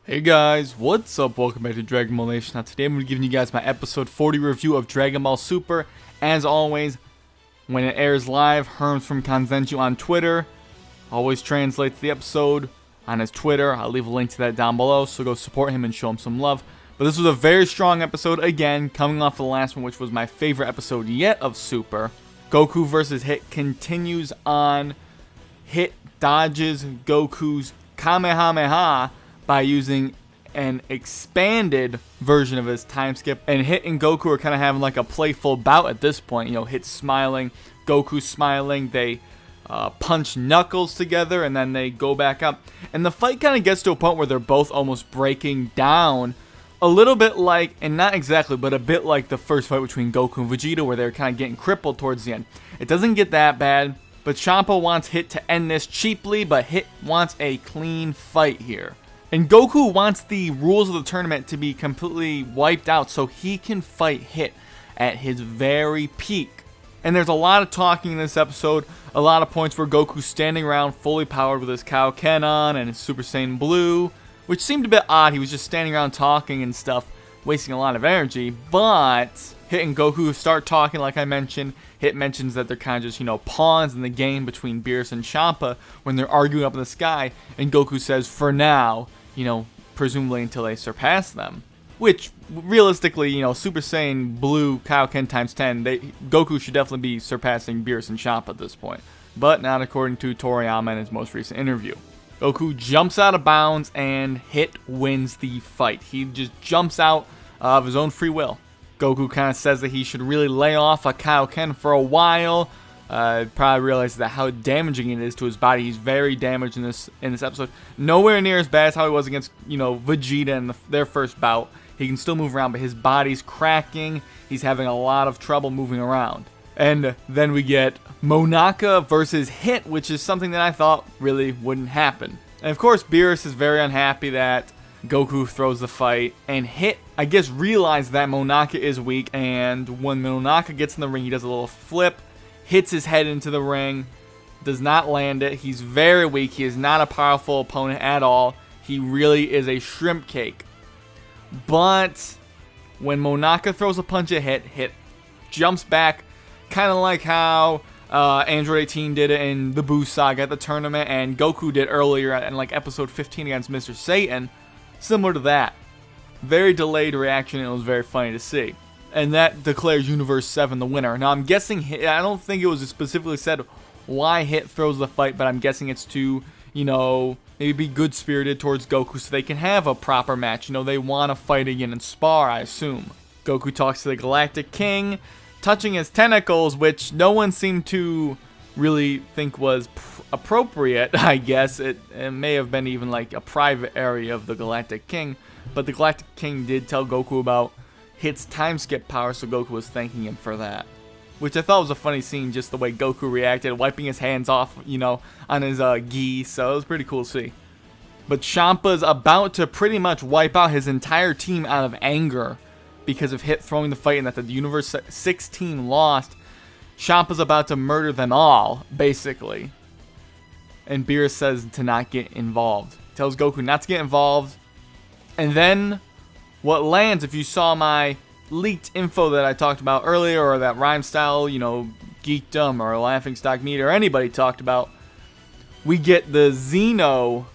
Hey guys, what's up? Welcome back to Dragon Ball Nation. Now today I'm going to be giving you guys my episode 40 review of Dragon Ball Super. As always, when it airs live, Herms from Kanzenju on Twitter always translates the episode on his Twitter. I'll leave a link to that down below, so go support him and show him some love. But this was a very strong episode, again, coming off the last one, which was my favorite episode yet of Super. Goku vs. Hit continues on. Hit dodges Goku's Kamehameha by using an expanded version of his time skip, and Hit and Goku are kind of having like a playful bout at this point. You know, Hit smiling, Goku smiling, they punch knuckles together, and then they go back up, and the fight kind of gets to a point where they're both almost breaking down, a little bit like, and not exactly, but a bit like the first fight between Goku and Vegeta, where they're kind of getting crippled towards the end. It doesn't get that bad, but Champa wants Hit to end this cheaply, but Hit wants a clean fight here. And Goku wants the rules of the tournament to be completely wiped out so he can fight Hit at his very peak. And there's a lot of talking in this episode, a lot of points where Goku's standing around fully powered with his Kaioken on and his Super Saiyan Blue, which seemed a bit odd. He was just standing around talking and stuff, wasting a lot of energy, but Hit and Goku start talking like I mentioned. Hit mentions that they're kind of just, pawns in the game between Beerus and Champa when they're arguing up in the sky, and Goku says, for now, presumably until they surpass them. Which, realistically, Super Saiyan Blue Kaioken times 10, Goku should definitely be surpassing Beerus and Champa at this point. But not according to Toriyama in his most recent interview. Goku jumps out of bounds and Hit wins the fight. He just jumps out of his own free will. Goku kind of says that he should really lay off a Kaioken for a while. Probably realizes that how damaging it is to his body. He's very damaged in this episode. Nowhere near as bad as how he was against Vegeta in their first bout. He can still move around, but his body's cracking. He's having a lot of trouble moving around. And then we get Monaka versus Hit, which is something that I thought really wouldn't happen. And of course, Beerus is very unhappy that Goku throws the fight, and Hit, I guess, realized that Monaka is weak, and when Monaka gets in the ring, he does a little flip, hits his head into the ring, does not land it. He's very weak. He is not a powerful opponent at all. He really is a shrimp cake. But when Monaka throws a punch at Hit, Hit jumps back, kind of like how Android 18 did it in the Buu Saga at the tournament, and Goku did earlier in like episode 15 against Mr. Satan. Similar to that. Very delayed reaction, and it was very funny to see. And that declares Universe 7 the winner. Now, I'm guessing, I don't think it was specifically said why Hit throws the fight, but I'm guessing it's to, maybe be good-spirited towards Goku so they can have a proper match. They want to fight again and spar, I assume. Goku talks to the Galactic King, touching his tentacles, which no one seemed to really think was appropriate, I guess. It may have been even like a private area of the Galactic King, but the Galactic King did tell Goku about Hit's time skip power, so Goku was thanking him for that. Which I thought was a funny scene, just the way Goku reacted, wiping his hands off, on his gi, so it was pretty cool to see. But Champa's about to pretty much wipe out his entire team out of anger because of Hit throwing the fight and that the Universe 6 team lost. Champa's about to murder them all, basically. And Beerus says to not get involved. Tells Goku not to get involved. And then what lands, if you saw my leaked info that I talked about earlier, or that Rhyme Style, Geekdom, or Laughing Stock Media, or anybody talked about, we get the Xeno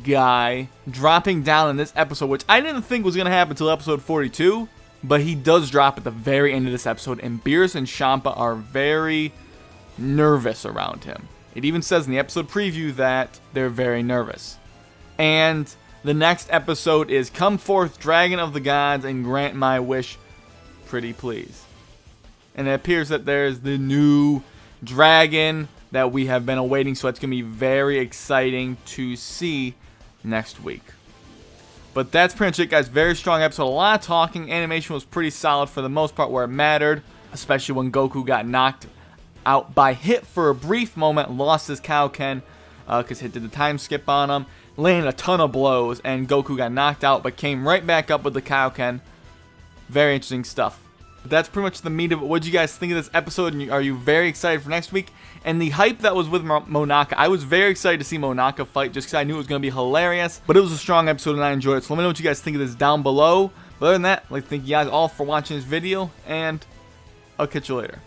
guy dropping down in this episode, which I didn't think was going to happen until episode 42, but he does drop at the very end of this episode, and Beerus and Champa are very nervous around him. It even says in the episode preview that they're very nervous. And the next episode is Come Forth, Dragon of the Gods, and Grant My Wish, Pretty Please. And it appears that there's the new dragon that we have been awaiting, so it's going to be very exciting to see next week. But that's pretty much it, guys. Very strong episode. A lot of talking. Animation was pretty solid for the most part where it mattered, especially when Goku got knocked out by Hit for a brief moment, lost his Kaioken because Hit did the time skip on him, landed a ton of blows, and Goku got knocked out but came right back up with the Kaioken. Very interesting stuff. But that's pretty much the meat of it. What did you guys think of this episode? And are you very excited for next week? And the hype that was with Monaka, I was very excited to see Monaka fight just because I knew it was going to be hilarious. But it was a strong episode and I enjoyed it. So let me know what you guys think of this down below. But other than that, I'd like to thank you guys all for watching this video. And I'll catch you later.